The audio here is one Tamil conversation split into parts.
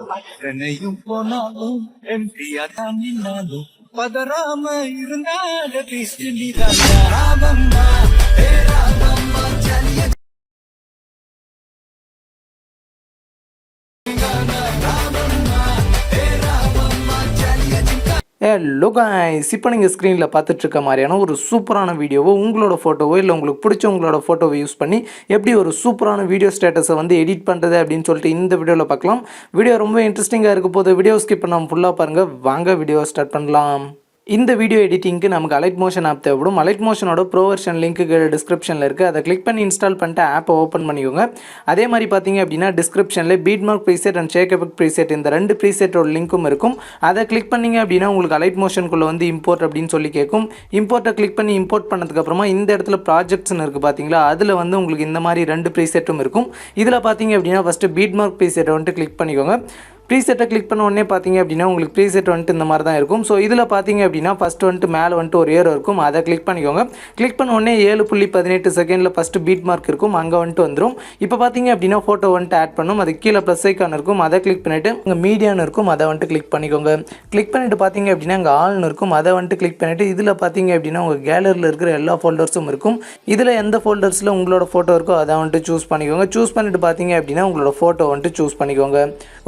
அத்தனையும் போனாலும் எம்பியா தான் நின்னாலும் பதறாம இருந்தாட பேசி ராமம்மா ஹே ராமம்மா ஜலிய ஹலோ गाइस இப்போ நீங்கள் ஸ்க்ரீனில் பார்த்துட்ருக்க மாதிரியான ஒரு சூப்பரான வீடியோவோ உங்களோட ஃபோட்டோவோ இல்லை உங்களுக்கு பிடிச்ச உங்களோட ஃபோட்டோவை யூஸ் பண்ணி எப்படி ஒரு சூப்பரான வீடியோ ஸ்டேட்டஸை வந்து எடிட் பண்ணுறது அப்படின்னு சொல்லிட்டு இந்த வீடியோவில் பார்க்கலாம். வீடியோ ரொம்ப இன்ட்ரெஸ்டிங்காக இருக்க போது வீடியோ ஸ்கிப் பண்ணாமல் ஃபுல்லாக பாருங்கள். வாங்க வீடியோ ஸ்டார்ட் பண்ணலாம். இந்த வீடியோ எடிட்டிங்க்கு நமக்கு அலைட் மோஷன் ஆப் தேவைப்படும். அலைட் மோஷனோட ப்ரோ வெர்ஷன் லிங்க்கு டிஸ்கிரிப்ஷனில் இருக்குது. அதை கிளிக் பண்ணி இன்ஸ்டால் பண்ணிட்டு ஆப்பை ஓப்பன் பண்ணிக்கோங்க. அதே மாதிரி பார்த்தீங்க அப்படின்னா டிஸ்கிரிப்ஷனில் beat mark preset and shake effect preset இந்த ரெண்டு ப்ரீசெட்டோட லிங்க்கும் இருக்கும். அதை கிளிக் பண்ணிங்க அப்படின்னா உங்களுக்கு அலைட் மோஷனுக்குள்ளே வந்து இம்போர்ட் அப்படின்னு சொல்லி கேட்கும். இம்போர்ட்டை கிளிக் பண்ணி இம்போர்ட் பண்ணதுக்கப்புறமா இந்த இடத்துல ப்ராஜெக்ட்ஸ்னு இருக்குது பார்த்தீங்களா, அதில் வந்து உங்களுக்கு இந்த மாதிரி ரெண்டு ப்ரீசெட்டும் இருக்கும். இதில் பார்த்தீங்க அப்படின்னா ஃபஸ்ட்டு பீட் மார்க் ப்ரீசெட்டை வந்துட்டு கிளிக் பண்ணிக்கோங்க. ப்ரீசெட்டை கிளிக் பண்ண உடனே பார்த்தீங்க அப்படின்னா உங்களுக்கு ப்ரீசெட் வந்துட்டு இந்த மாதிரி தான் இருக்கும். ஸோ இதில் பார்த்தீங்க அப்படின்னா ஃபஸ்ட்டு வந்துட்டு மேலே வந்துட்டு ஒரு ஏரோ இருக்கும், அதை கிளிக் பண்ணிக்கோங்க. கிளிக் பண்ண உடனே 7.18 செகண்டில் ஃபஸ்ட்டு பீட் மார்க் இருக்கும், அங்கே வந்துட்டு வந்துடும். இப்போ பார்த்தீங்க அப்படின்னா ஃபோட்டோ வந்துட்டு ஆட் பண்ணும். அது கீழே ப்ளஸ் ஐக்கான் இருக்கும், அதை கிளிக் பண்ணிவிட்டு இங்கே மீடியான்னு இருக்கும், அதை வந்துட்டு கிளிக் பண்ணிக்கோங்க. கிளிக் பண்ணிவிட்டு பார்த்தீங்க அப்படின்னா இங்கே ஆல்னு இருக்கும், அதை வந்துட்டு கிளிக் பண்ணிவிட்டு இதில் பார்த்தீங்க அப்படின்னா உங்கள் கேலரியில் இருக்கிற எல்லா ஃபோல்டர்ஸும் இருக்கும். இதில் எந்த ஃபோல்டர்ஸில் உங்களோட ஃபோட்டோ இருக்கோ அதை வந்துட்டு சூஸ் பண்ணிக்கோங்க. சூஸ் பண்ணிவிட்டு பார்த்தீங்க அப்படின்னா உங்களோட ஃபோட்டோ வந்துட்டு சூஸ் பண்ணிக்கோங்க.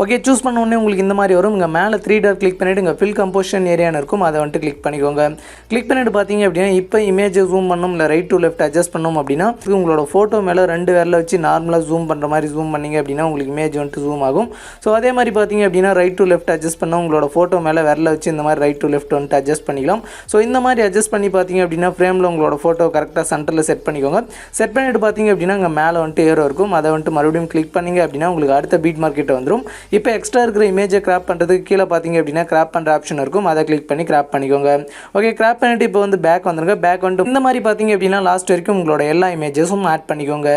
ஓகே, சூஸ் பண்ண உடனே உங்களுக்கு இந்த மாதிரி வரும். இங்கே மேலே 3 டாட் கிளிக் பண்ணிவிட்டு இங்கே ஃபில் கம்போசிஷன் ஏரியான்னு இருக்கும், அதை வந்துட்டு கிளிக் பண்ணிக்கோங்க. கிளிக் பண்ணிவிட்டு பார்த்தீங்க அப்படின்னா இப்போ இமேஜை ஜூம் பண்ணணும் இல்லை ரைட் டு லெஃப்ட் அட்ஜஸ்ட் பண்ணணும் அப்படின்னா உங்களோட ஃபோட்டோ மேலே 2 விரலை வச்சு நார்மலாக ஜூம் பண்ணுற மாதிரி ஜூம் பண்ணிங்க அப்படின்னா உங்களுக்கு இமேஜ் வந்துட்டு ஜூம் ஆகும். ஸோ அதே மாதிரி பார்த்தீங்க அப்படின்னா ரைட் டு லெஃப்ட் அட்ஜஸ்ட் பண்ணால் உங்களோட ஃபோட்டோ மேலே விரலை வச்சு இந்த மாதிரி ரைட் டு லெஃப்ட் வந்துட்டு அட்ஜஸ்ட் பண்ணிக்கலாம். ஸோ இந்த மாதிரி அட்ஜஸ்ட் பண்ணி பார்த்தீங்க அப்படின்னா ஃப்ரேமில் உங்களோட ஃபோட்டோ கரெக்டாக சென்டரில் செட் பண்ணிக்கோங்க. செட் பண்ணிவிட்டு பார்த்தீங்க அப்படின்னா இங்கே மேலே வந்துட்டு ஏரோ இருக்கும், அதை வந்துட்டு மறுபடியும் கிளிக் பண்ணிங்க அப்படின்னா உங்களுக்கு அடுத்த பீட் மார்க்கெட் வந்துடும். இப்போ எக்ஸ்ட்ரா இருக்கிற இமேஜை கிராப் பண்ணுறதுக்கு கீழே பார்த்தீங்க அப்படின்னா கிராப் பண்ணுற ஆப்ஷன் இருக்கும், அதை கிளிக் பண்ணி கிராப் பண்ணிக்கோங்க. ஓகே, கிராப் பண்ணிட்டு இப்போ வந்து பேக் வந்துருங்க. பேக் வந்துட்டு இந்த மாதிரி பார்த்தீங்க அப்படின்னா லாஸ்ட் வரைக்கும் உங்களோட எல்லா இமேஜஸும் ஆட் பண்ணிக்கோங்க.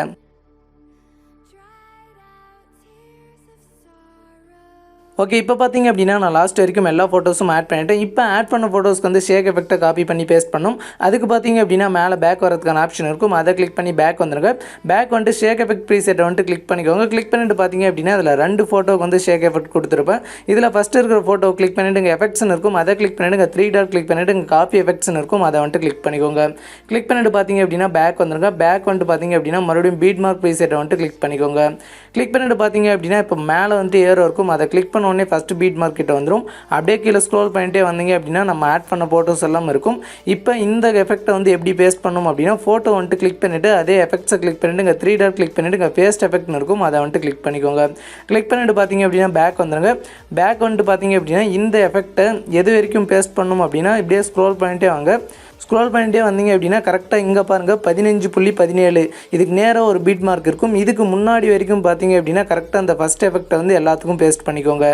ஓகே, இப்போ பார்த்தீங்க அப்படின்னா நான் லாஸ்ட் வரைக்கும் எல்லா ஃபோட்டோஸும் ஆட் பண்ணிவிட்டேன். இப்போ ஆட் பண்ண ஃபோட்டோஸ்க்கு வந்து ஷேக் எஃபெக்ட்டை காப்பி பண்ணி பேஸ்ட் பண்ணும். அதுக்கு பார்த்தீங்க அப்படின்னா மேலே பேக் வரதுக்கான ஆப்ஷன் இருக்கும், அதை கிளிக் பண்ணி பேக் வந்துருங்க. பேக் வந்துட்டு ஷேக் எஃபெக்ட் ப்ரீசெட்டை வந்துட்டு கிளிக் பண்ணிக்கோங்க. கிளிக் பண்ணிட்டு பார்த்தீங்க அப்படின்னா அதில் 2 ஃபோட்டோக்கு வந்து ஷேக் எஃபெக்ட் கொடுத்துருப்பேன். இதில் ஃபஸ்ட்டு இருக்கிற ஃபோட்டோ கிளிக் பண்ணிவிட்டு இங்கே எஃபெக்ட்ஸ்னு இருக்கும், அதை கிளிக் பண்ணிவிட்டு இங்கே 3 டாட் கிளிக் பண்ணிவிட்டு இங்கே காப்பி எஃபெக்ட்ஸ்னு இருக்கும், அதை வந்துட்டு கிளிக் பண்ணிக்கோங்க. கிளிக் பண்ணிட்டு பார்த்தீங்க அப்படின்னா பேக் வந்துருங்க. பேக் வந்துட்டு பார்த்தீங்க அப்படின்னா மறுபடியும் பீட் மார்க் ப்ரீசெட்டை வந்துட்டு கிளிக் பண்ணிக்கோங்க. கிளிக் பண்ணிட்டு பார்த்தீங்க அப்படின்னா இப்போ மேலே வந்துட்டு ஏரோ இருக்கும், அதை கிளிக் பண்ண உடனே ஃபஸ்ட்டு பீட் கிட்ட வந்துடும். அப்படியே கீழே ஸ்க்ரோல் பண்ணிட்டே வந்தீங்க அப்படின்னா நம்ம ஆட் பண்ண ஃபோட்டோஸ் எல்லாம் இருக்கும். இப்போ இந்த எஃபெக்ட்டை வந்து எப்படி பேஸ்ட் பண்ணணும் அப்படின்னா ஃபோட்டோ வந்துட்டு கிளிக் பண்ணிவிட்டு அதே எஃபெக்ட்ஸை கிளிக் பண்ணிவிட்டு இங்கே 3 டாட் கிளிக் பண்ணிவிட்டு இங்கே பேஸ்ட் எஃபெக்ட்னு இருக்கும், அதை வந்துட்டு கிளிக் பண்ணிக்கோங்க. கிளிக் பண்ணிவிட்டு பார்த்தீங்க அப்படின்னா பேக் வந்துடுங்க. பேக் வந்துட்டு பார்த்தீங்க அப்படின்னா இந்த எஃபெக்ட்டை எது வரைக்கும் பேஸ்ட் பண்ணணும் அப்படின்னா இப்படியே ஸ்க்ரோல் பண்ணிட்டே வாங்க. ஸ்க்ரோல் பண்ணிட்டே வந்தீங்க அப்படின்னா கரெக்டாக இங்கே பாருங்கள் 15.17 இதுக்கு நேராக ஒரு பீட் மார்க் இருக்கும். இதுக்கு முன்னாடி வரைக்கும் பார்த்தீங்க அப்படின்னா கரெக்டாக அந்த ஃபஸ்ட் எஃபெக்ட்டை வந்து எல்லாத்துக்கும் பேஸ்ட் பண்ணிக்கோங்க.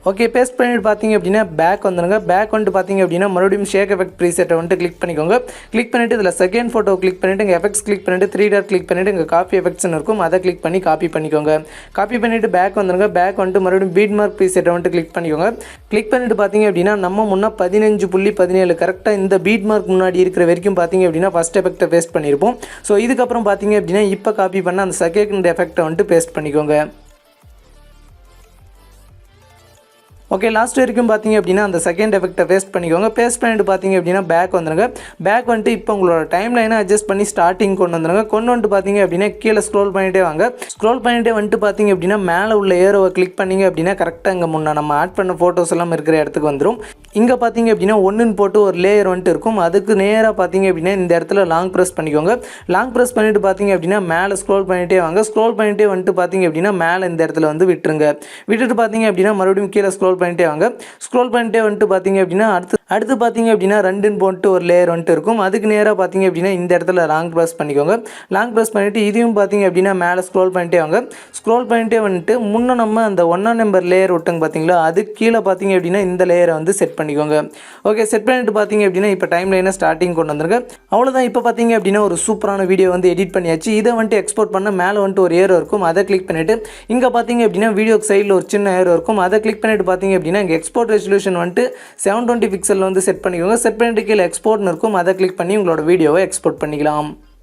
ஓகே, பேஸ்ட் பண்ணிட்டு பார்த்தீங்க அப்படின்னா பேக் வந்துடுங்க. பேக் வந்துட்டு பார்த்தீங்க அப்படின்னா மறுபடியும் ஷேக் எஃபெக்ட் ப்ரீசெட்டை வந்துட்டு கிளிக் பண்ணிக்கோங்க. கிளிக் பண்ணிவிட்டு இதில் செகண்ட் ஃபோட்டோ கிளிக் பண்ணிவிட்டு இங்கே எஃபெக்ட்ஸ் கிளிக் பண்ணிவிட்டு 3 டாட் கிளிக் பண்ணிவிட்டு இங்கே காப்பி எஃபெக்ட்ஸ்னு இருக்கும், அதை கிளிக் பண்ணி காப்பி பண்ணிக்கோங்க. காப்பி பண்ணிவிட்டு பேக் வந்துடுங்க. பேக் வந்துட்டு மறுபடியும் பீட் மார்க் ப்ரீசெட்டை வந்துட்டு கிளிக் பண்ணிக்கோங்க. கிளிக் பண்ணிவிட்டு பார்த்தீங்க அப்படின்னா நம்ம முன்னே 15.17 கரெக்டாக இந்த பீட் மார்க் முன்னாடி இருக்கிற வரைக்கும் பார்த்தீங்க அப்படின்னா ஃபஸ்ட் எஃபெக்ட்டை பேஸ்ட் பண்ணியிருப்போம். ஸோ இதுக்கப்புறம் பார்த்தீங்க அப்படின்னா இப்போ காப்பி பண்ண அந்த செகண்ட் எஃபெக்ட்டை வந்துட்டு பேஸ்ட் பண்ணிக்கோங்க. ஓகே, லாஸ்ட் வரைக்கும் பார்த்தீங்க அப்படின்னா அந்த செகண்ட் எஃபெக்ட்டை பேஸ்ட் பண்ணிக்கோங்க. பேஸ்ட் பண்ணிட்டு பார்த்தீங்க அப்படின்னா பேக் வந்துடுங்க. பேக் வந்துட்டு இப்போ உங்களோட டைம் லைனை அட்ஜஸ்ட் பண்ணி ஸ்டார்டிங் கொண்டு வந்துடுங்க. கொண்டு வந்துட்டு பார்த்தீங்க அப்படின்னா கீழே ஸ்க்ரோல் பண்ணிட்டே வாங்க. ஸ்க்ரோல் பண்ணிட்டே வந்துட்டு பார்த்தீங்க அப்படின்னா மேலே உள்ள ஏரோவை கிளிக் பண்ணிங்க அப்படின்னா கரெக்டாக இங்கே முன்னே நம்ம ஆட் பண்ண ஃபோட்டோஸ் எல்லாம் இருக்கிற இடத்துக்கு வந்துடும். இங்கே பார்த்தீங்க அப்படின்னா 1ன்னு போட்டு ஒரு லேயர் வந்துட்டு இருக்கும், அதுக்கு நேராக பார்த்தீங்க அப்படின்னா இந்த இடத்துல லாங் ப்ரெஸ் பண்ணிக்கோங்க. லாங் ப்ரெஸ் பண்ணிட்டு பார்த்தீங்க அப்படின்னா மேலே ஸ்க்ரோல் பண்ணிட்டே வாங்க. ஸ்க்ரோல் பண்ணிட்டே வந்துட்டு பார்த்தீங்க அப்படின்னா மேலே இந்த இடத்துல வந்து விட்டுருங்க. விட்டுட்டு பார்த்தீங்க அப்படின்னா மறுபடியும் கீழே ஸ்க்ரோல் பண்ணிட்டே வாங்க. ஸ்க்ரோல் பண்ணிட்டே வந்துட்டு பார்த்தீங்க அப்படின்னா அடுத்து பார்த்தீங்க அப்படின்னா 2ன்னு போட்டு ஒரு லேயர் வந்துட்டு இருக்கும், அதுக்கு நேராக பார்த்தீங்க அப்படின்னா இந்த இடத்துல லாங் ப்ரெஸ் பண்ணிக்கோங்க. லாங் ப்ரெஸ் பண்ணிவிட்டு இதையும் பார்த்தீங்க அப்படின்னா மேலே ஸ்க்ரோல் பண்ணிட்டே வாங்க. ஸ்க்ரோல் பண்ணிட்டே வந்துட்டு முன்னே நம்ம அந்த 1ஆம் நம்பர் லேயர் விட்டோங்க பார்த்தீங்களா, அதுக்கு கீழே பார்த்தீங்க அப்படின்னா இந்த லேயரை வந்து செட் பண்ணிக்கோங்க. ஓகே, செட் பண்ணிட்டு பார்த்தீங்க அப்படின்னா இப்போ டைம் லைனை ஸ்டார்டிங் கொண்டு வந்துருங்க. அவ்வளோதான். இப்போ பார்த்தீங்க அப்படின்னா ஒரு சூப்பரான வீடியோ வந்து எடிட் பண்ணியாச்சு. இதை வந்துட்டு எக்ஸ்போர்ட் பண்ண மேலே வந்துட்டு ஒரு ஏரோ இருக்கும், அதை கிளிக் பண்ணிவிட்டு இங்கே பார்த்தீங்க அப்படின்னா வீடியோக்கு சைடில் ஒரு சின்ன ஏரோ இருக்கும், அதை கிளிக் பண்ணிவிட்டு பார்த்தீங்க அப்படின்னா இங்கே எக்ஸ்போர்ட் ரெசல்யூஷன் வந்துட்டு 720 பிக்சலில் வந்து செட் பண்ணிக்கோங்க. செட் பண்ணிட்டு கீழே எக்ஸ்போர்ட்னு இருக்கும், அதை கிளிக் பண்ணி உங்களோட வீடியோவை எக்ஸ்போர்ட் பண்ணிக்கலாம்.